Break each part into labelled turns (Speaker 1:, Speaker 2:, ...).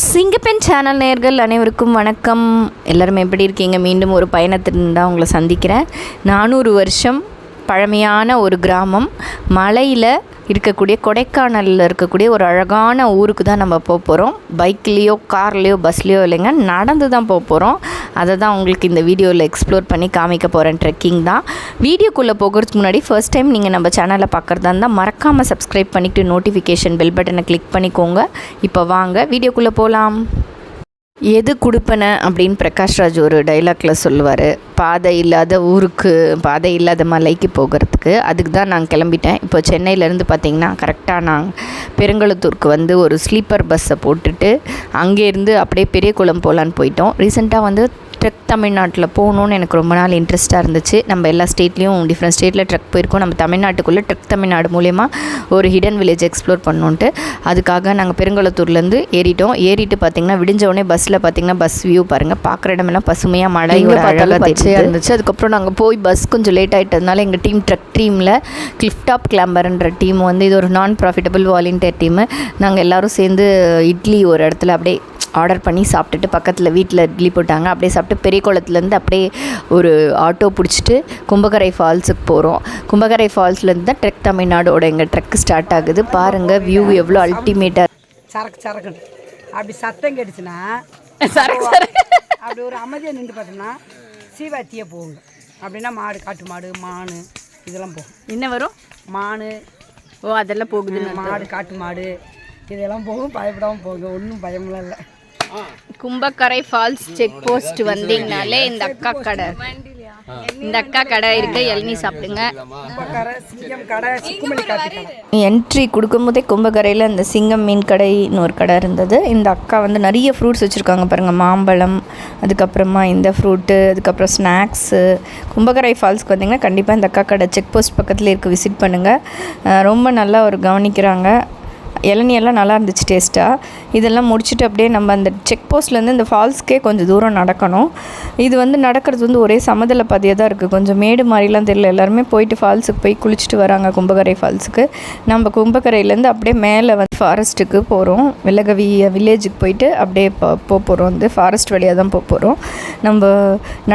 Speaker 1: சிங்கப்பெண் channel நேயர்கள் அனைவருக்கும் வணக்கம். எல்லோரும் எப்படி இருக்கீங்க? மீண்டும் ஒரு பயணத்தின் தான் உங்களை சந்திக்கிறேன். 400 வருஷம் பழமையான ஒரு கிராமம், மலையில் இருக்கக்கூடிய கொடைக்கானலில் இருக்கக்கூடிய ஒரு அழகான ஊருக்கு தான் நம்ம போக போகிறோம். பைக்லேயோ கார்லேயோ பஸ்லேயோ இல்லைங்க, நடந்து தான் போக போகிறோம். அதை தான் உங்களுக்கு இந்த வீடியோவில் எக்ஸ்ப்ளோர் பண்ணி காமிக்க போகிறேன். ட்ரெக்கிங் தான். வீடியோக்குள்ளே போகிறதுக்கு முன்னாடி ஃபர்ஸ்ட் டைம் நீங்கள் நம்ம சேனலை பார்க்குறதா இருந்தால் மறக்காமல் சப்ஸ்கிரைப் பண்ணிவிட்டு நோட்டிஃபிகேஷன் பெல் பட்டனை கிளிக் பண்ணிக்கோங்க. இப்போ வாங்க வீடியோக்குள்ளே போகலாம். எது கொடுப்பன அப்படின்னு பிரகாஷ்ராஜ் ஒரு டைலாக்ல சொல்லுவார். பாதை இல்லாத ஊருக்கு, பாதை இல்லாத மலைக்கு போகிறதுக்கு. அதுக்கு தான் நான் கிளம்பிட்டேன். இப்போ சென்னையிலேருந்து பார்த்திங்கன்னா கரெக்டாக நான் பெருங்குளத்தூருக்கு வந்து ஒரு ஸ்லீப்பர் பஸ்ஸை போட்டுட்டு அங்கேருந்து அப்படியே பெரியகுளம் போகலான்னு போயிட்டோம். ரீசெண்டாக வந்து ட்ரெக் தமிழ்நாட்டில் போகணுன்னு எனக்கு ரொம்ப நாள் இன்ட்ரெஸ்ட்டாக இருந்துச்சு. நம்ம எல்லா ஸ்டேட்லேயும் டிஃப்ரெண்ட் ஸ்டேட்டில் ட்ரெக் போயிருக்கோம். நம்ம தமிழ்நாட்டுக்குள்ளே ட்ரெக் தமிழ்நாடு மூலயமா ஒரு ஹிடன் வில்லேஜ் எக்ஸ்ப்ளோர் பண்ணோன்ட்டு அதுக்காக நாங்கள் பெருங்குளத்தூர்லேருந்து ஏறிட்டு பார்த்திங்கன்னா விடிஞ்சோடனே பஸ்ஸில் பார்த்திங்கன்னா பஸ் வியூ பாருங்கள். பார்க்குற இடமெல்லாம் பசுமையாக மழையோட அழகாக பச்சையாக இருந்துச்சு. அதுக்கப்புறம் நாங்கள் போய் பஸ் கொஞ்சம் லேட் ஆகிட்டதுனால எங்கள் டீம் ட்ரெக் டீமில் கிளிஃப் டாப் கிளம்பர்ன்ற டீம் வந்து இது ஒரு நான் ப்ராஃபிட்டபிள் வாலண்டியர் டீமு. நாங்கள் எல்லோரும் சேர்ந்து இட்லி ஒரு இடத்துல அப்படியே ஆர்டர் பண்ணி சாப்பிட்டுட்டு பக்கத்தில் வீட்டில் இட்லி போட்டாங்க. அப்படியே சாப்பிட்டு பெரியகுளத்துலேருந்து அப்படியே ஒரு ஆட்டோ பிடிச்சிட்டு கும்பகரை ஃபால்ஸுக்கு போகிறோம். கும்பகரை ஃபால்ஸ்லேருந்து தான் ட்ரெக் தமிழ்நாடோட எங்கள் ட்ரெக் ஸ்டார்ட் ஆகுது. பாருங்கள் வியூ எவ்வளோ அல்டிமேட்டாக.
Speaker 2: சரக்குன்னு அப்படி சத்தம் கேட்டுச்சுன்னா அப்படி ஒரு அமைதியாக நின்று பார்த்தோம்னா சீவாத்தியே போகுங்க. அப்படின்னா மாடு, காட்டு மாடு, மானு இதெல்லாம் போகும்.
Speaker 1: என்ன வரும்?
Speaker 2: மானு.
Speaker 1: ஓ, அதெல்லாம் போகுது.
Speaker 2: மாடு, காட்டு மாடு இதெல்லாம் போகும். பயப்படாமல் போகுங்க, ஒன்றும் பயமெல்லாம் இல்லை.
Speaker 1: கும்பக்கரை ஃபால்ஸ் செக் போஸ்ட் வந்தீங்கனாலே இந்த அக்கா கடை இருக்கு. இளநீ சாப்பிடுங்க. என்ட்ரி கொடுக்கும்போதே கும்பக்கரையில் இந்த சிங்கம் மீன் கடைன்னு ஒரு கடை இருந்தது. இந்த அக்கா வந்து நிறைய ஃப்ரூட்ஸ் வச்சுருக்காங்க பாருங்கள். மாம்பழம், அதுக்கப்புறமா இந்த ஃப்ரூட்டு, அதுக்கப்புறம் ஸ்நாக்ஸு. கும்பக்கரை ஃபால்ஸ்க்கு வந்தீங்கன்னா கண்டிப்பாக இந்த அக்கா கடை செக் போஸ்ட் பக்கத்தில் இருக்க விசிட் பண்ணுங்கள். ரொம்ப நல்லா ஒரு கவனிக்கிறாங்க. இளநியெல்லாம் நல்லா இருந்துச்சு டேஸ்ட்டாக. இதெல்லாம் முடிச்சுட்டு அப்படியே நம்ம அந்த செக் போஸ்ட்லேருந்து இந்த ஃபால்ஸ்க்கே கொஞ்சம் தூரம் நடக்கணும். இது வந்து நடக்கிறது வந்து ஒரே சமதள பாதையாக தான் இருக்குது. கொஞ்சம் மேடு மாதிரிலாம் தெரியல. எல்லாருமே போயிட்டு ஃபால்ஸுக்கு போய் குளிச்சுட்டு வராங்க கும்பகரை ஃபால்ஸுக்கு. நம்ம கும்பகரையிலேருந்து அப்படியே மேலே வந்து ஃபாரஸ்ட்டுக்கு போகிறோம். வெள்ளகவி வில்லேஜுக்கு போயிட்டு அப்படியே போகிறோம். வந்து ஃபாரஸ்ட் வழியாக தான் போகிறோம். நம்ம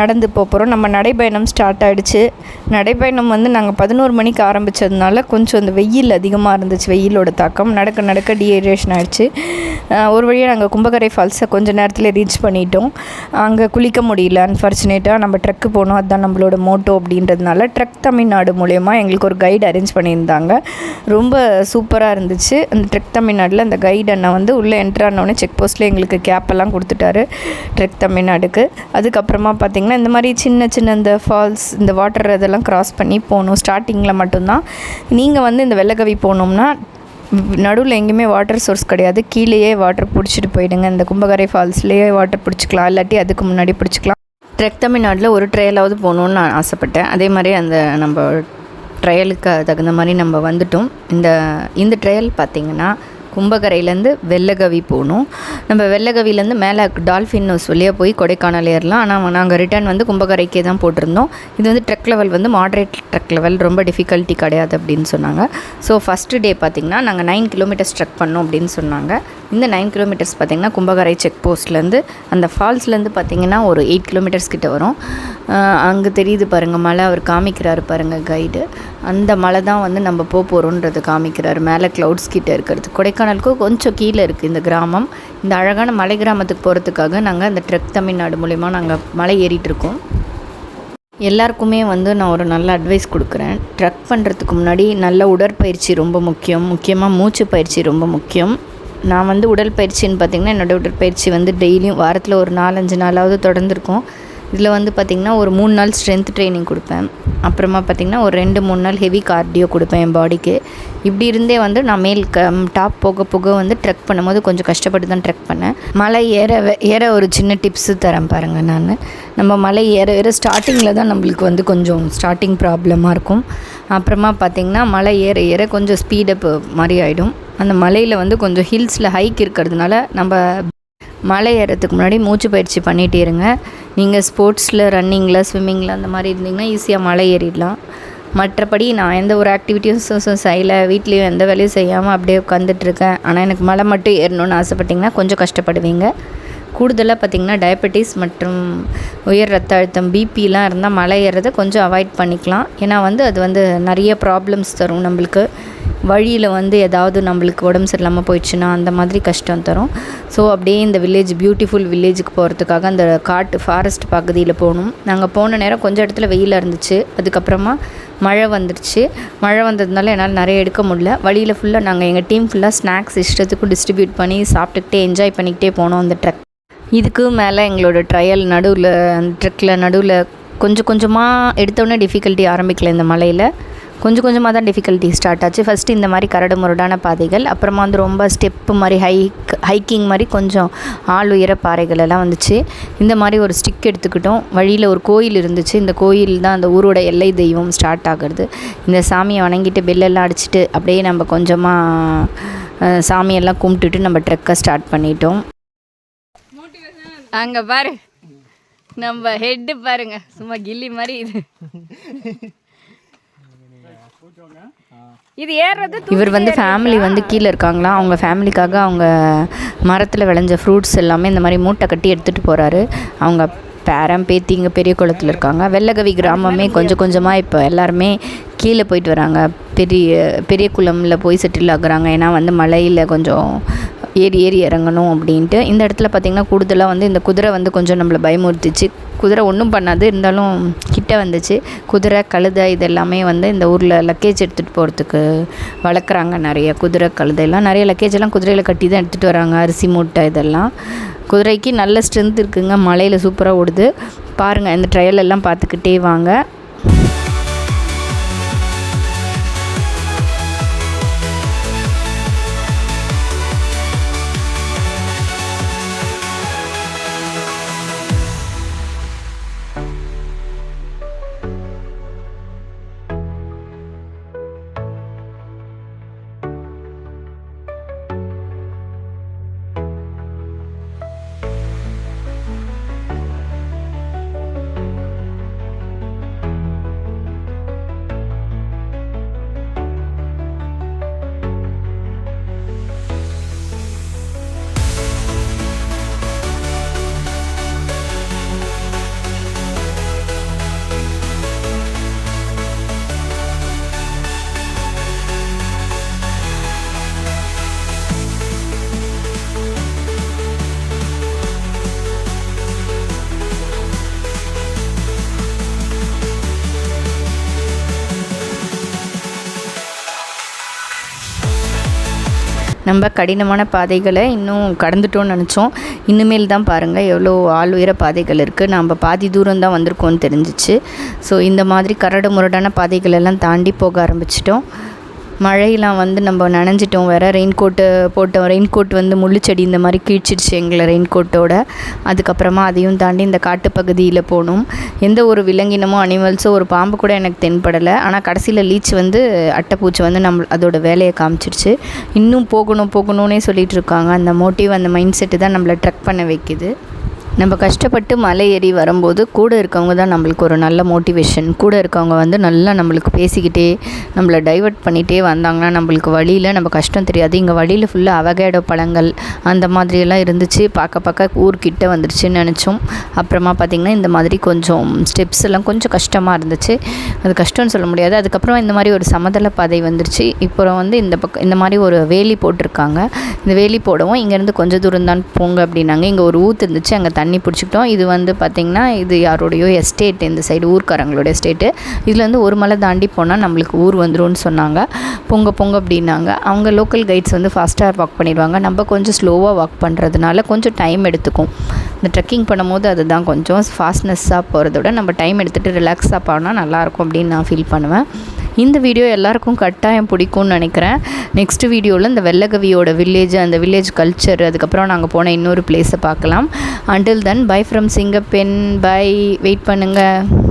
Speaker 1: நடந்து போகிறோம். நம்ம நடைப்பயணம் ஸ்டார்ட் ஆகிடுச்சு. நடைப்பயணம் வந்து நாங்கள் 11 மணிக்கு ஆரம்பித்ததுனால கொஞ்சம் அந்த வெயில் அதிகமாக இருந்துச்சு. வெயிலோட தாக்கம் நடக்க டீஹைட்ரேஷன் ஆகிடுச்சு. ஒரு வழியாக நாங்கள் கும்பகரை ஃபால்ஸை கொஞ்சம் நேரத்தில் ரீச் பண்ணிட்டோம். அங்கே குளிக்க முடியல அன்ஃபார்ச்சுனேட்டாக. நம்ம ட்ரெக்கு போகணும், அதுதான் நம்மளோட மோட்டோ அப்படின்றதுனால ட்ரெக் தமிழ்நாடு மூலயமா எங்களுக்கு ஒரு கைடு அரேஞ்ச் பண்ணியிருந்தாங்க. ரொம்ப சூப்பராக இருந்துச்சு. அந்த ட்ரெக் தமிழ்நாட்டில் அந்த கைடு அண்ணா வந்து உள்ளே என்ட்ரு ஆனோடனே செக் போஸ்ட்டில் எங்களுக்கு கேப்பெல்லாம் கொடுத்துட்டாரு ட்ரெக் தமிழ்நாடுக்கு. அதுக்கப்புறமா பார்த்திங்கன்னா இந்த மாதிரி சின்ன சின்ன இந்த ஃபால்ஸ், இந்த வாட்டர் இதெல்லாம் க்ராஸ் பண்ணி போகணும். ஸ்டார்டிங்கில் மட்டும்தான். நீங்கள் வந்து இந்த வெள்ளகவி போகணும்னா நடுவில் எங்கேயுமே வாட்டர் சோர்ஸ் கிடையாது. கீழேயே வாட்டர் பிடிச்சிட்டு போயிடுங்க. இந்த கும்பகரை ஃபால்ஸ்லேயே வாட்டர் பிடிச்சிக்கலாம், இல்லாட்டி அதுக்கு முன்னாடி பிடிச்சிக்கலாம். ட்ரெக் தமிழ்நாட்டில் ஒரு ட்ரையலாவது போகணுன்னு நான் ஆசைப்பட்டேன். அதே மாதிரி அந்த நம்ம ட்ரையலுக்கு தகுந்த மாதிரி நம்ம வந்துட்டோம். இந்த ட்ரையல் பார்த்திங்கன்னா கும்பகரையிலேருந்து வெள்ளகவி போகணும். நம்ம வெள்ளகவிலேருந்து மேலே டால்ஃபின் ஹவுஸ் வழியாக போய் கொடைக்கானல் ஏறலாம். ஆனால் நாங்கள் ரிட்டர்ன் வந்து கும்பகரைக்கே தான் போட்டிருந்தோம். இது வந்து ட்ரெக் லெவல் வந்து மாட்ரேட் ட்ரெக் லெவல், ரொம்ப டிஃபிகல்ட்டி கிடையாது அப்படின்னு சொன்னாங்க. ஸோ ஃபஸ்ட்டு டே பார்த்திங்கன்னா நாங்கள் 9 கிலோமீட்டர்ஸ் ட்ரெக் பண்ணோம் அப்படின்னு சொன்னாங்க. இந்த 9 கிலோமீட்டர்ஸ் பார்த்திங்கன்னா கும்பகரை செக் போஸ்ட்லேருந்து அந்த ஃபால்ஸ்லேருந்து பார்த்திங்கன்னா ஒரு 8 கிலோமீட்டர்ஸ் கிட்ட வரும். அங்கே தெரியுது பாருங்கள் மலை, அவர் காமிக்கிறாரு பாருங்கள் கைடு. அந்த மலை தான் வந்து நம்ம போகிறோன்றது காமிக்கிறாரு. மேலே க்ளவுட்ஸ் கிட்டே இருக்கிறது. கொடைக்கானலுக்கு கொஞ்சம் கீழே இருக்குது இந்த கிராமம். இந்த அழகான மலை கிராமத்துக்கு போகிறதுக்காக நாங்கள் அந்த ட்ரெக் தமிழ்நாடு மூலயமா நாங்கள் மலை ஏறிட்டுருக்கோம். எல்லாருக்குமே வந்து நான் ஒரு நல்ல அட்வைஸ் கொடுக்குறேன். ட்ரெக் பண்ணுறதுக்கு முன்னாடி நல்ல உடற்பயிற்சி ரொம்ப முக்கியம். முக்கியமாக மூச்சு பயிற்சி ரொம்ப முக்கியம். நான் வந்து உடற்பயிற்சின்னு பார்த்திங்கன்னா என்னோடய உடற்பயிற்சி வந்து டெய்லியும் வாரத்தில் ஒரு 4-5 நாளாவது தொடர்ந்துருக்கும். இதில் வந்து பார்த்திங்கன்னா ஒரு 3 நாள் ஸ்ட்ரென்த் ட்ரைனிங் கொடுப்பேன். அப்புறமா பார்த்திங்கன்னா ஒரு 2-3 நாள் ஹெவி கார்டியோ கொடுப்பேன் என் பாடிக்கு. இப்படி இருந்தே வந்து நான் டாப் போக வந்து ட்ரெக் பண்ணும்போது கொஞ்சம் கஷ்டப்பட்டு தான் ட்ரெக் பண்ணேன். மலை ஏற ஒரு சின்ன டிப்ஸு தரேன் பாருங்கள். நம்ம மலை ஏற ஸ்டார்டிங்கில் தான் நம்மளுக்கு வந்து கொஞ்சம் ஸ்டார்டிங் ப்ராப்ளமாக இருக்கும். அப்புறமா பார்த்திங்கன்னா மலை ஏற கொஞ்சம் ஸ்பீடப் மாதிரி ஆகிடும். அந்த மலையில் வந்து கொஞ்சம் ஹில்ஸில் ஹைக் இருக்கிறதுனால நம்ம மலை ஏறத்துக்கு முன்னாடி மூச்சு பயிற்சி பண்ணிகிட்டே இருங்க. நீங்கள் ஸ்போர்ட்ஸில், ரன்னிங்கில், ஸ்விம்மிங்கில் அந்த மாதிரி இருந்தீங்கன்னா ஈஸியாக மலை ஏறிடலாம். மற்றபடி நான் எந்த ஒரு ஆக்டிவிட்டீஸும் செய்யலை, வீட்லேயும் எந்த வேலையும் செய்யாமல் அப்படியே உட்காந்துட்ருக்கேன். ஆனால் எனக்கு மலை மட்டும் ஏறணும்னு ஆசைப்பட்டிங்கன்னா கொஞ்சம் கஷ்டப்படுவீங்க. கூடுதலாக பார்த்திங்கன்னா டயபெட்டிஸ் மற்றும் உயர் ரத்த அழுத்தம் பிபிலாம் இருந்தால் மலை ஏறுறதை கொஞ்சம் அவாய்ட் பண்ணிக்கலாம். ஏன்னா அது நிறைய ப்ராப்ளம்ஸ் தரும் நம்மளுக்கு. வழியில் ஏதாவது நம்மளுக்கு உடம்பு சரியில்லாமல் போயிடுச்சுன்னா அந்த மாதிரி கஷ்டம் தரும். ஸோ அப்படியே இந்த பியூட்டிஃபுல் வில்லேஜுக்கு போகிறதுக்காக அந்த ஃபாரஸ்ட் பகுதியில் போகணும். நாங்கள் போன நேரம் கொஞ்சம் இடத்துல வெயிலாக இருந்துச்சு. அதுக்கப்புறமா மழை வந்துடுச்சு. மழை வந்ததுனால என்னால் நிறைய எடுக்க முடியல. வழியில் ஃபுல்லாக நாங்கள் எங்கள் டீம் ஃபுல்லாக ஸ்நாக்ஸ் இஷ்டத்துக்கும் டிஸ்ட்ரிபியூட் பண்ணி சாப்பிட்டுக்கிட்டே என்ஜாய் பண்ணிக்கிட்டே போனோம் அந்த ட்ரக். இதுக்கு மேலே எங்களோட ட்ரையல் நடுவில் அந்த ட்ரக்கில் நடுவில் கொஞ்சம் கொஞ்சமாக எடுத்தோடனே டிஃபிகல்ட்டி ஆரம்பிக்கல. இந்த மலையில் கொஞ்சம் கொஞ்சமாக தான் டிஃபிகல்ட்டி ஸ்டார்ட் ஆச்சு. ஃபஸ்ட்டு இந்த மாதிரி கரடு முரடான பாதைகள், அப்புறமா ரொம்ப ஸ்டெப்பு மாதிரி ஹைக்கிங் மாதிரி கொஞ்சம் ஆள் உயர பாறைகள் எல்லாம் வந்துச்சு. இந்த மாதிரி ஒரு ஸ்டிக் எடுத்துக்கிட்டோம். வழியில் ஒரு கோயில் இருந்துச்சு. இந்த கோயில் தான் அந்த ஊரோட எல்லை தெய்வம் ஸ்டார்ட் ஆகிறது. இந்த சாமியை வணங்கிட்டு பெல்லெல்லாம் அடிச்சுட்டு அப்படியே நம்ம கொஞ்சமாக சாமியெல்லாம் கும்பிட்டுட்டு நம்ம ட்ரெக்கை ஸ்டார்ட் பண்ணிட்டோம். அங்கே பாரு நம்ம ஹெட்டு பாருங்க, சும்மா கில்லி மாதிரி இது ஏறுறது. இவர் ஃபேமிலி கீழே இருக்காங்களா, அவங்க ஃபேமிலிக்காக அவங்க மரத்தில் விளைஞ்ச ஃப்ரூட்ஸ் எல்லாமே இந்த மாதிரி மூட்டை கட்டி எடுத்துகிட்டு போகிறாரு. அவங்க பேத்தி இங்கே பெரிய குளத்தில் இருக்காங்க. வெள்ளகவி கிராமமே கொஞ்சம் கொஞ்சமாக இப்போ எல்லாருமே கீழே போயிட்டு வராங்க. பெரிய குளமில் போய் செட்டில் ஆகுறாங்க. ஏன்னா மலையில் கொஞ்சம் ஏறி இறங்கணும் அப்படின்ட்டு. இந்த இடத்துல பார்த்திங்கன்னா கூடுதலாக இந்த குதிரை கொஞ்சம் நம்மளை பயமுறுத்துச்சு. குதிரை ஒன்றும் பண்ணாது, இருந்தாலும் கிட்ட வந்துச்சு. குதிரை கழுதை இதெல்லாமே இந்த ஊரில் லக்கேஜ் எடுத்துகிட்டு போகிறதுக்கு வளர்க்குறாங்க. நிறைய குதிரை கழுதையெல்லாம் நிறைய லக்கேஜெல்லாம் குதிரையில் கட்டி தான் எடுத்துகிட்டு வராங்க. அரிசி மூட்டை இதெல்லாம். குதிரைக்கு நல்ல ஸ்ட்ரென்த் இருக்குதுங்க. மலையில் சூப்பராக ஓடுது பாருங்கள். இந்த ட்ரையல் எல்லாம் பார்த்துக்கிட்டே வாங்க. நம்ம கடினமான பாதைகளை இன்னும் கடந்துட்டோன்னு நினச்சோம். இனிமேல் தான் பாருங்கள் எவ்வளோ ஆள் உயர பாதைகள் இருக்குது. நம்ம பாதி தூரம் தான் வந்திருக்கோன்னு தெரிஞ்சிச்சு. ஸோ இந்த மாதிரி கரடு முரடான பாதைகள் எல்லாம் தாண்டி போக ஆரம்பிச்சிட்டோம். மழையெல்லாம் நம்ம நனைஞ்சிட்டோம். வேறு ரெயின் கோட் முள்ளுச்செடி இந்த மாதிரி கீழ்ச்சிடுச்சு எங்களை ரெயின் கோட்டோட. அதுக்கப்புறமா அதையும் தாண்டி இந்த காட்டுப்பகுதியில் போனோம். எந்த ஒரு விலங்கினமோ அனிமல்ஸோ ஒரு பாம்பு கூட எனக்கு தென்படலை. ஆனால் கடைசியில் லீச் அட்டைப்பூச்சி அதோட வேலையை காமிச்சிடுச்சு. இன்னும் போகணும்னே சொல்லிகிட்டு இருக்காங்க. அந்த மோட்டிவ் அந்த மைண்ட் செட்டு தான் நம்மளை ட்ரக் பண்ண வைக்குது. நம்ம கஷ்டப்பட்டு மலை ஏறி வரும்போது கூட இருக்கவங்க தான் நம்மளுக்கு ஒரு நல்ல மோட்டிவேஷன். கூட இருக்கவங்க நல்லா நம்மளுக்கு பேசிக்கிட்டே நம்மளை டைவர்ட் பண்ணிகிட்டே வந்தாங்கன்னா நம்மளுக்கு வழியில் நம்ம கஷ்டம் தெரியாது. இங்கே வழியில் ஃபுல்லாக அவகேடோ பழங்கள் அந்த மாதிரியெல்லாம் இருந்துச்சு. பார்க்க ஊர்கிட்ட வந்துருச்சுன்னு நினச்சோம். அப்புறமா பார்த்திங்கன்னா இந்த மாதிரி கொஞ்சம் ஸ்டெப்ஸ் எல்லாம் கொஞ்சம் கஷ்டமாக இருந்துச்சு. அது கஷ்டம்னு சொல்ல முடியாது. அதுக்கப்புறம் இந்த மாதிரி ஒரு சமதள பாதை வந்துருச்சு. இப்போ இந்த பக்கம் இந்த மாதிரி ஒரு வேலி போட்டிருக்காங்க. இந்த வேலி போடவும் இங்கேருந்து கொஞ்சம் தூரம் தான் போங்க அப்படின்னாங்க. இங்கே ஒரு ஊற்று இருந்துச்சு, அங்கே தண்ணி பிடிச்சிக்கிட்டோம். இது பார்த்திங்கன்னா இது யாரோடையோ எஸ்டேட், இந்த சைடு ஊர்க்காரங்களோட எஸ்டேட்டு. இதில் ஒரு மலை தாண்டி போனால் நம்மளுக்கு ஊர் வந்துரும்னு சொன்னாங்க. பொங்க அப்படின்னாங்க. அவங்க லோக்கல் கைட்ஸ் ஃபாஸ்ட்டாக வாக் பண்ணிடுவாங்க. நம்ம கொஞ்சம் ஸ்லோவாக வாக் பண்ணுறதுனால கொஞ்சம் டைம் எடுத்துக்கும். இந்த ட்ரெக்கிங் பண்ணும்போது அதுதான் கொஞ்சம் ஃபாஸ்ட்னஸ்ஸாக போகிறத விட நம்ம டைம் எடுத்துகிட்டு ரிலாக்ஸாக போனால் நல்லாயிருக்கும் அப்படின்னு நான் ஃபீல் பண்ணுவேன். இந்த வீடியோ எல்லாருக்கும் கட்டாயம் பிடிக்கும்னு நினைக்கிறேன். நெக்ஸ்ட் வீடியோவில் இந்த வெள்ளகவியோட வில்லேஜ், அந்த வில்லேஜ் கல்ச்சர், அதுக்கப்புறம் நாங்கள் போன இன்னொரு பிளேஸை பார்க்கலாம். Until then bye from Singappenn. Bye, wait பண்ணுங்கள்.